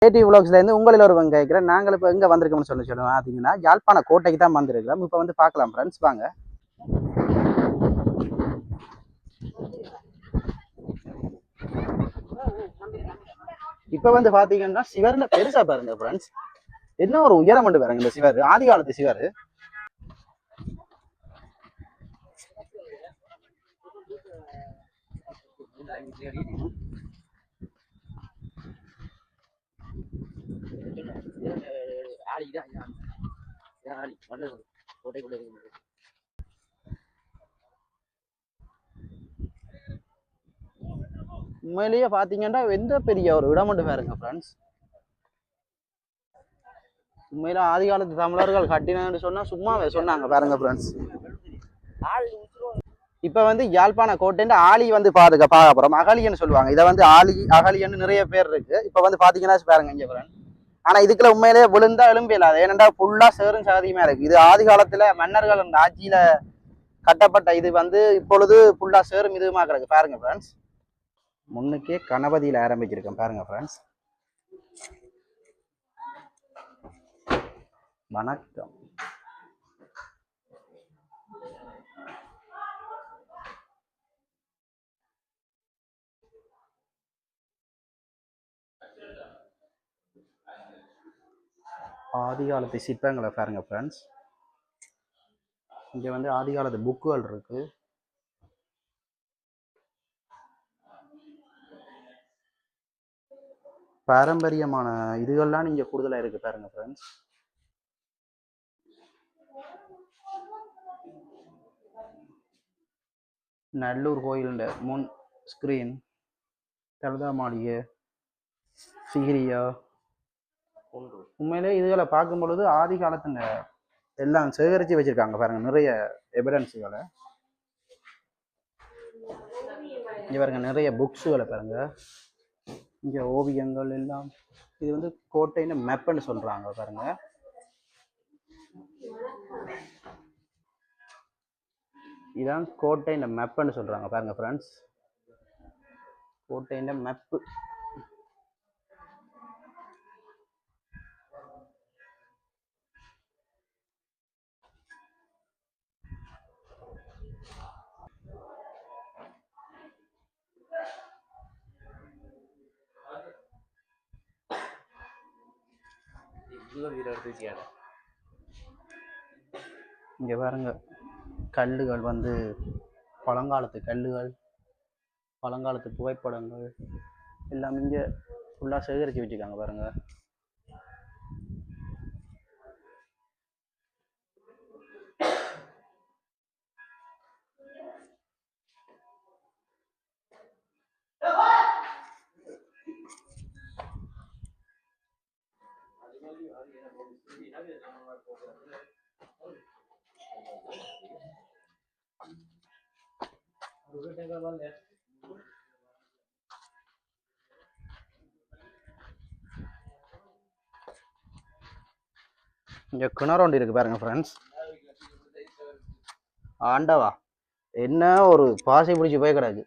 ஏடி விலாக்ஸ்லேருந்து உங்களில் ஒருவங்க கேட்குறேன். நாங்கள் இப்போ எங்கே வந்திருக்கோம்னு சொல்லுவோம் பார்த்தீங்கன்னா யாழ்ப்பாண கோட்டைக்கு தான் வந்திருக்கிறோம். இப்போ வந்து பார்க்கலாம் ஃப்ரெண்ட்ஸ், வாங்க. இப்போ வந்து பார்த்தீங்கன்னா சிவர்ல பெருசா பாருங்க ஃப்ரெண்ட்ஸ், என்ன ஒரு உயரம் மட்டும் பாருங்க. இந்த சிவர் ஆதி காலத்து சிவர். உண்மையிலேயே பாத்தீங்கன்னா எந்த பெரிய ஒரு இடம் மட்டும் பாருங்க ஃப்ரெண்ட்ஸ். உண்மையில ஆதி காலத்து தமிழர்கள் கட்டினு சொன்னா சும்மாவே சொன்னாங்க பாருங்க ஃப்ரெண்ட்ஸ். இப்ப வந்து யாழ்ப்பாண கோட்டைன்னு ஆலி வந்து பார்க்க போறோம். அகலியன்னு சொல்லுவாங்க. இதை வந்து ஆலி அகலியன்னு நிறைய பேர் இருக்கு. இப்ப வந்து பாத்தீங்கன்னா பாருங்க இங்க ஃப்ரெண்ட். ஆனா இதுக்குள்ள உண்மையிலேயே விழுந்தா எலும்பியலாது. ஏனென்றா ஃபுல்லா சேரும் சாதியுமா இருக்கு. இது ஆதி காலத்துல மன்னர்கள் அந்த ஆட்சியில கட்டப்பட்ட இது வந்து இப்பொழுது ஃபுல்லா சேரும் இதுமா கிடக்கு பாருங்க ஃப்ரெண்ட்ஸ். முன்னுக்கே கணபதியில ஆரம்பிச்சிருக்கேன் பாருங்க ஃப்ரெண்ட்ஸ். வணக்கம். ஆதி காலத்து சிற்பங்களை பாருங்க ஃப்ரெண்ட்ஸ். இங்க வந்து ஆதி காலத்து புக்குகள் இருக்கு. பாரம்பரியமான இதுகள்லாம் இங்க கூடுதலா இருக்கு பாருங்க ஃப்ரெண்ட்ஸ். நல்லூர் கோயில் முன் ஸ்கிரீன், தலதா மாளிகை, சிகிரியா. உண்மையிலே இதுகளை பார்க்கும் பொழுது ஆதி காலத்துல எல்லாம் சேகரித்து வச்சிருக்காங்க பாருங்க, நிறைய எவிடன்ஸுகளை. இங்க பாருங்க நிறைய புக்ஸுகளை பாருங்க. இங்க ஓவியங்கள் எல்லாம். இது வந்து கோட்டைன்னு மேப்னு சொல்றாங்க பாருங்க. இதான் கோட்டையின் மேப்னு சொல்றாங்க பாருங்க ஃப்ரெண்ட்ஸ். கோட்டையின் மேப்பு. இங்க பாருங்க கல்லுகள் வந்து பழங்காலத்து கல்லுகள், பழங்காலத்து புகைப்படங்கள் எல்லாம் இங்க ஃபுல்லா சேகரித்து வச்சுருக்காங்க பாருங்க. இங்க கிணறு ஒன்று இருக்கு பாருங்க ஃப்ரெண்ட்ஸ். ஆண்டவா, என்ன ஒரு பாசி பிடிச்சி போய் கிடக்கு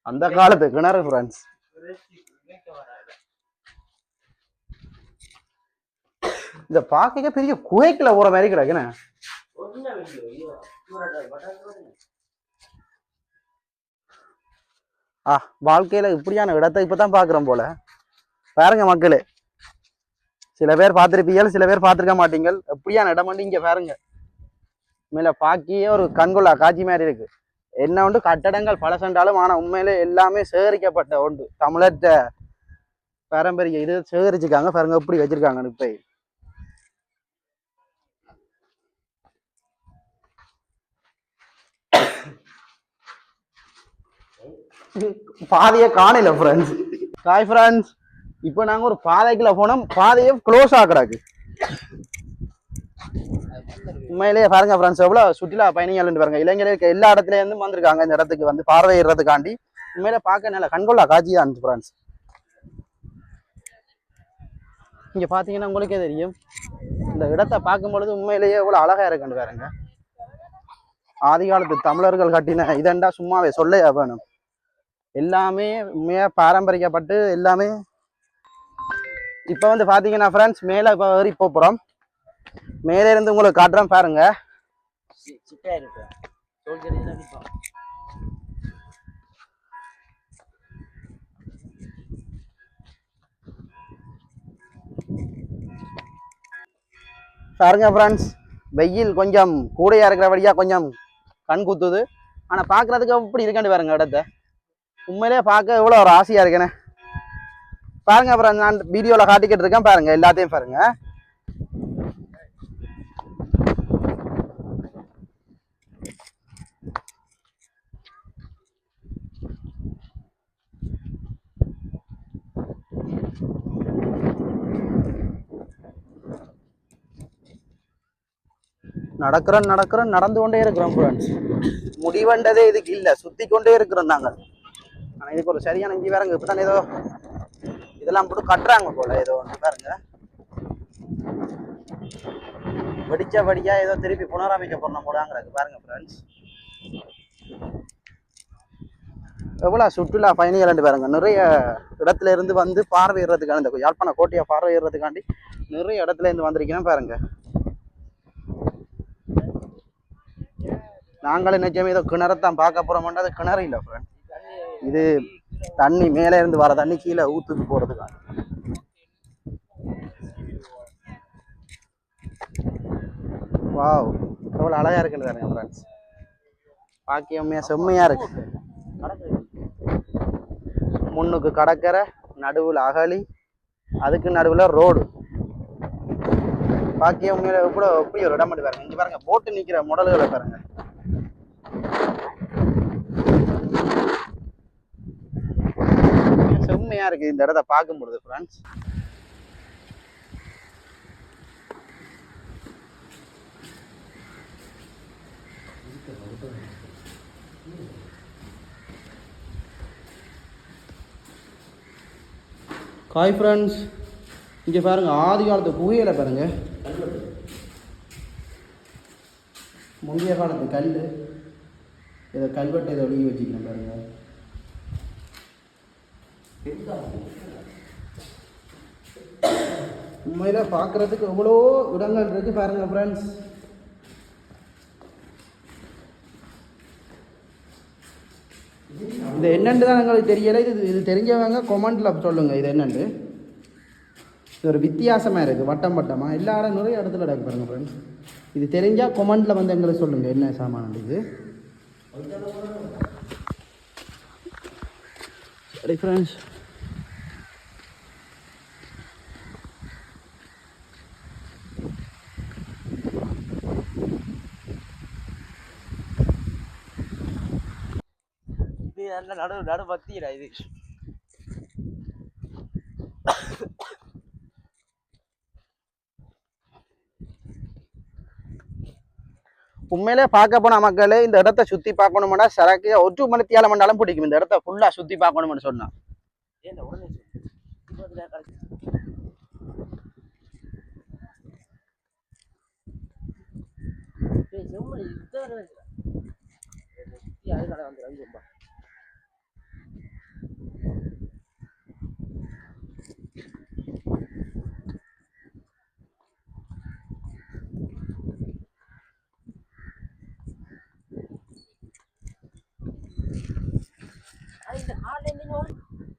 அந்த காலத்து கிணறு ஃப்ரெண்ட்ஸ். இந்த பாக்க பெரிய குகைக்குள்ள போற மாதிரி கிடக்குன்னு. வாழ்க்கையில இப்படியான இடத்தை இப்பதான் பாக்குறோம் போல பாருங்க மக்களே. சில பேர் பார்த்திருப்பீங்க, சில பேர் பார்த்திருக்க மாட்டீங்க. எப்படியான இடம் வந்து இங்க பாருங்க. மேல பாக்கியே ஒரு கண்கொள்ளா காட்சி மாதிரி இருக்கு. என்ன உண்டு கட்டடங்கள் பல சென்றாலும், ஆனா உண்மையிலே எல்லாமே சேகரிக்கப்பட்ட உண்டு. தமிழற்ற பாரம்பரிய இது சேகரிச்சுக்காங்க பாருங்க, எப்படி வச்சிருக்காங்க. இப்ப பாதையை காணல ஃப்ரெண்ட்ஸ். ஹாய் ஃப்ரெண்ட்ஸ், இப்போ நாங்க ஒரு பாதைக்குள்ள போனோம். பாதையே க்ளோஸ் ஆகுறாங்க. உண்மையிலேயே பாருங்க ஃப்ரெண்ட்ஸ், எவ்வளவு சுற்றுலா பயணிகள் பாருங்க. இளைஞர்களுக்கு எல்லா இடத்துல இருந்து வந்திருக்காங்க இந்த இடத்துக்கு வந்து பார்வையிடுறதுக்காண்டி. உண்மையில பார்க்க நல்ல கண்கொள்ளா காட்சி தான் ஃப்ரெண்ட்ஸ். இங்க பாத்தீங்கன்னா உங்களுக்கே தெரியும், இந்த இடத்தை பார்க்கும் பொழுது உண்மையிலேயே எவ்வளவு அழகா இருக்குன்னு பாருங்க. ஆதி காலத்து தமிழர்கள் கட்டின இதண்டா சும்மாவே சொல்லையா வேணும். எல்லாமே உண்மையா பாரம்பரியப்பட்டு எல்லாமே இப்போ வந்து பார்த்தீங்கன்னா ஃப்ரெண்ட்ஸ் மேலே இப்போ ஏறி போகிறோம். மேலே இருந்து உங்களுக்கு காட்டுறோம் பாருங்க. பாருங்க ஃப்ரெண்ட்ஸ், வெயில் கொஞ்சம் கூடையா இருக்கிறபடியா கொஞ்சம் கண் குத்துது. ஆனால் பார்க்குறதுக்கு எப்படி இருக்காண்டு பாருங்க இடத்த. உண்மையிலே பார்க்க எவ்வளோ ஒரு ஆசையாக இருக்குண்ணே. பாருங்க அப்புறம் நான் வீடியோவில் காட்டிக்கிட்டு இருக்கேன் பாருங்க, எல்லாத்தையும் பாருங்க. நடந்து கொண்டே இருக்கிறோம் ஃப்ரெண்ட்ஸ். முடிவண்டதே இதுக்கு இல்லை, சுற்றி கொண்டே இருக்கிறோம் நாங்கள். ஆனால் இதுக்கு ஒரு சரியான இஞ்சி வேறங்க. இப்போ தானே ஏதோ இதெல்லாம் போட்டு கட்டுறாங்க போல ஏதோ பாருங்க. வெடிச்சபடியா ஏதோ திருப்பி புனரமைக்க போறோம் போடாங்கிறது பாருங்க ஃப்ரெண்ட்ஸ். எவ்வளோ சுற்றுலா பயணிகள் பாருங்க. நிறைய இடத்துல இருந்து வந்து பார்வையிடுறதுக்கான இந்த யாழ்ப்பாண கோட்டையை பார்வையிடுறதுக்காண்டி நிறைய இடத்துல இருந்து வந்திருக்கேன் பாருங்க. நாங்களும் நிச்சயமே ஏதோ கிணறத்தான் பார்க்க போறோம்னா அது கிணறு இல்லை ஃப்ரெண்ட். இது தண்ணி மேலே இருந்து வர தண்ணி கீழே ஊத்துக்கு போறதுக்கான. வாவ், எவ்வளோ அழகா இருக்குன்னு பாருங்க ஃப்ரெண்ட்ஸ். பாக்கியமே செம்மையா இருக்கு. முன்னுக்கு கடற்கரை, நடுவில் அகழி, அதுக்கு நடுவில் ரோடு. பாக்கியம் எவ்வளோ எப்படி ஒரு இடம் பாருங்க. இங்க பாருங்க போட்டு நிற்கிற முடல்களை பாருங்க. செம்மையா இருக்கு இந்த இடத்த பார்க்கும் பொழுது ஃப்ரெண்ட்ஸ். காய் ஃப்ரெண்ட்ஸ், இங்கே பாருங்க ஆதி காலத்து குகையில பாருங்க. முந்தைய காலத்து கல், இதை கல்வெட்டை இதை ஒழுகி வச்சுக்கணும் பாருங்க. உண்மையில பார்க்கறதுக்கு எவ்வளோ இடங்கள் இருக்கு பாருங்க ஃப்ரெண்ட்ஸ். இது என்னென்று தான் எங்களுக்கு தெரியலை. இது தெரிஞ்சவங்க கொமெண்ட்ல சொல்லுங்க இது என்னென்று. இது ஒரு வித்தியாசமாக இருக்குது, வட்டம் வட்டமாக எல்லா இடம் நிறைய இடத்துல இருக்கு பாருங்க ஃப்ரெண்ட்ஸ். இது தெரிஞ்சால் கொமெண்ட்ல வந்து எங்களுக்கு சொல்லுங்கள் என்ன சாமான் இது. சரி ஃப்ரெண்ட்ஸ், நடு பத்திடா இது. உண்மையிலே பார்க்க போன மக்களே இந்த இடத்த சுத்தி பார்க்கணும்னா சரக்கு 1 மணித்தியாலம் பண்ணாலும் பிடிக்கும். இந்த இடத்த ஃபுல்லா சுத்தி பார்க்கணும்னு சொன்னா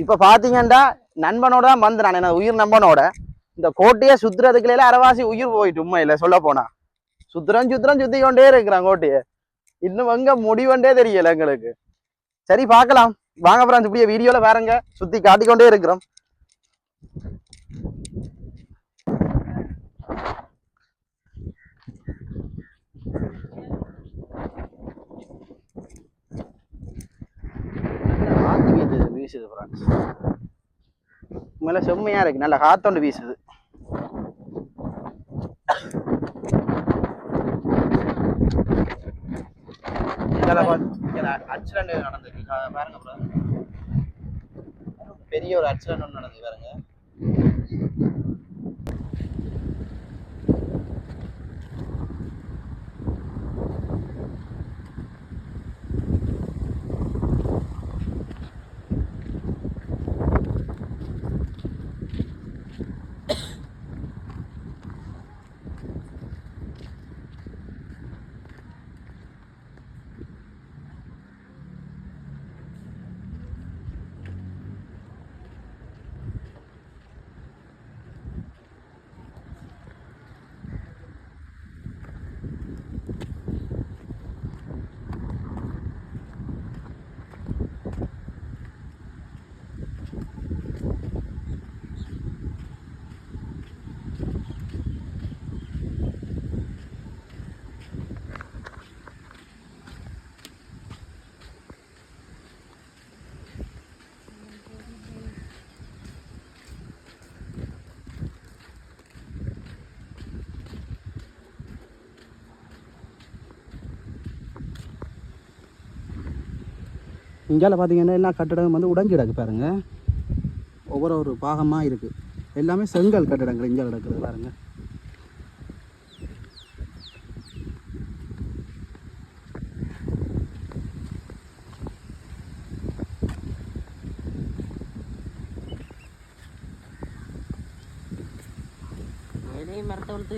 இப்ப பாத்தீங்கன்னா நண்பனோட தான் வந்து நான் என்ன உயிர் நண்பனோட இந்த கோட்டையை சுத்துறதுக்குள்ள அரைவாசி உயிர் போயிட்டு. உண்மையில சொல்ல போனா சுத்தி கொண்டே இருக்கிறான் கோட்டையை. இன்னும் எங்க முடிவண்டே தெரியல எங்களுக்கு. சரி பார்க்கலாம் வாங்க ஃப்ரெண்ட்ஸ், இப்படியே வீடியோல வேறங்க சுத்தி காட்டிக்கொண்டே இருக்கிறோம். வீசுது ஃப்ரெண்ட்ஸ், உண்மையில செம்மையா இருக்கு. நல்ல காத்தோண்டு வீசுது. ஆக்சிடென்ட் நடந்திருக்கு பாருங்க ப்ரோ. பெரிய ஒரு ஆக்சிடென்ட் நடந்து பாருங்க. இங்கால பார்த்தீங்கன்னா எல்லா கட்டடம் வந்து உடஞ்சி கிடக்கு பாருங்க. ஒவ்வொரு பாகமாக இருக்குது. எல்லாமே செங்கல் கட்டடங்கள் இங்கே கிடக்குது பாருங்க. மரத்தை வளர்த்து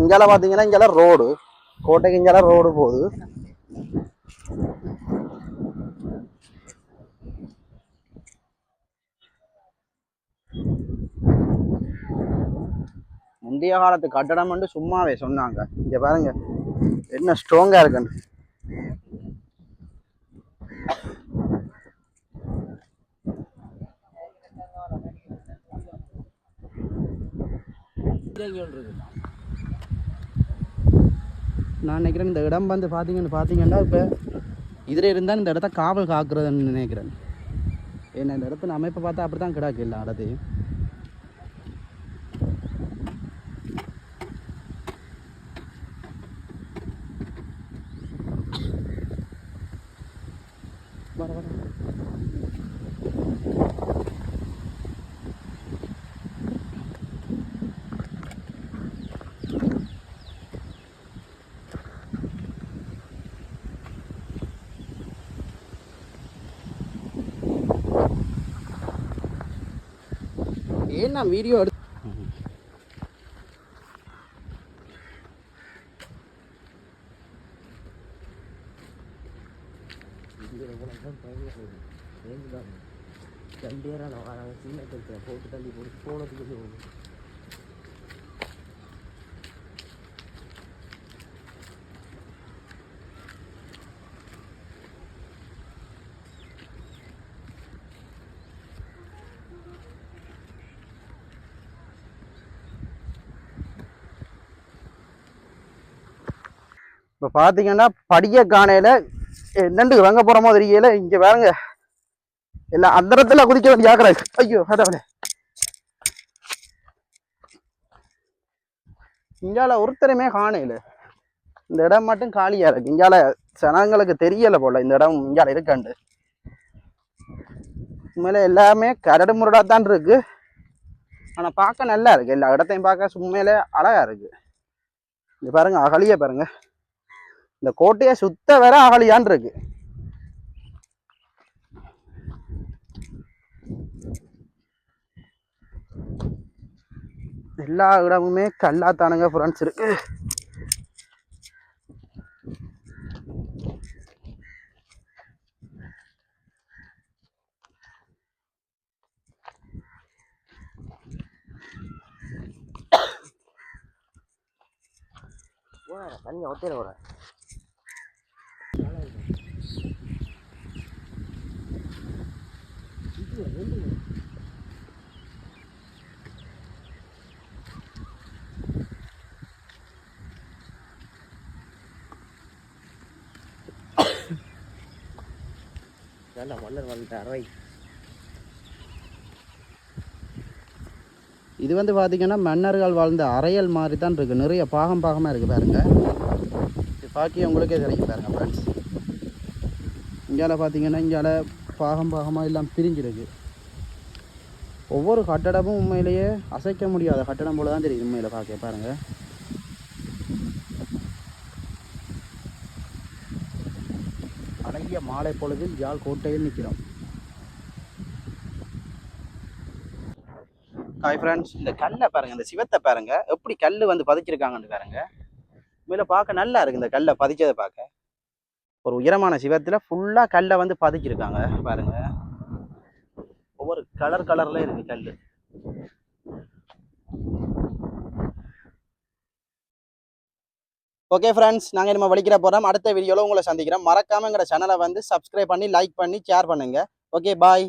இங்கால பார்த்தீங்கன்னா இங்கால ரோடு, கோட்டைக்கு இங்கால ரோடு போகுது. முந்தைய காலத்து கட்டடம் வந்து சும்மாவே சொன்னாங்க. இங்க பாருங்க என்ன ஸ்ட்ராங்கா இருக்குன்னு. நான் நினைக்கிறேன் இந்த இடம் வந்து பார்த்தீங்கன்னா இப்போ இதில் இருந்தால் இந்த இடத்த காவல் காக்குறதுன்னு நினைக்கிறேன். ஏன்னா இந்த இடத்துல அமைப்பை பார்த்தா அப்படி தான் கிடக்கு எல்லா இடத்தையும். ஏன் நான் வீடியோ எடுத்து போட்டு தள்ளி போட்டு போனதுக்கு இப்போ பார்த்தீங்கன்னா படிக்க காணையில் என்னண்டு வாங்க போகிறோமோ தெரியல. இங்கே பாருங்க எல்லாம் அந்த இடத்துல குதிக்க வேண்டிய ஆக்குறாங்க. ஐயோ கடவுளே, இங்கால ஒருத்தருமே காணையில். இந்த இடம் மட்டும் காலியாக இருக்கு. இங்கால ஜனங்களுக்கு தெரியலை போல இந்த இடம் இங்கால இருக்காண்டு. உண்மையில எல்லாமே கரடு முரடாக தான் இருக்கு. ஆனால் பார்க்க நல்லா இருக்கு. எல்லா இடத்தையும் பார்க்க உண்மையிலே அழகா இருக்கு. இங்க பாருங்க அகலிய பாருங்க. இந்த கோட்டையை சுத்த வேற அகலியான் இருக்கு. எல்லா இடமுமே கல்லாத்தானுங்க ஃப்ரெண்ட்ஸ் இருக்கு. தண்ணி ஒத்தையில வர மன்னர் வாழ்ந்த அறை. இது வந்து பார்த்தீங்கன்னா மன்னர்கள் வாழ்ந்த அறையல் மாதிரி தான் இருக்குது. நிறைய பாகமாக இருக்குது பாருங்க. இது பாக்கி உங்களுக்கே தெரியும் பாருங்க ஃப்ரெண்ட்ஸ். இங்கால பார்த்தீங்கன்னா இங்கால பாகமாக எல்லாம் பிரிஞ்சிருக்கு. ஒவ்வொரு கட்டடமும் உண்மையிலேயே அசைக்க முடியாத கட்டடம் போல தான் தெரியுது உண்மையில பார்க்க பாருங்க. அழகிய மாலை பொழுதில் யாழ் கோட்டையில் நிற்கிறோம். ஹாய் ஃப்ரெண்ட்ஸ், இந்த கல்லை பாருங்க, இந்த சிவத்தை பாருங்க, எப்படி கல் வந்து பதிச்சிருக்காங்கன்னு பாருங்க. உண்மையில பார்க்க நல்லா இருக்கு இந்த கல்லை பதிச்சதை பார்க்க. ஒரு உயரமான சிவத்துல ஃபுல்லா கல்லை வந்து பதிச்சிருக்காங்க பாருங்க. ஒவ்வொரு கலர்ல இருக்கு கல். ஓகே ஃப்ரெண்ட்ஸ், நாங்கள் நம்ம வலிக்கிற போகிறோம். அடுத்த வீடியோவில் உங்களை சந்திக்கிறோம். மறக்காம எங்களோட சேனலை வந்து சப்ஸ்கிரைப் பண்ணி லைக் பண்ணி ஷேர் பண்ணுங்க. Okay bye.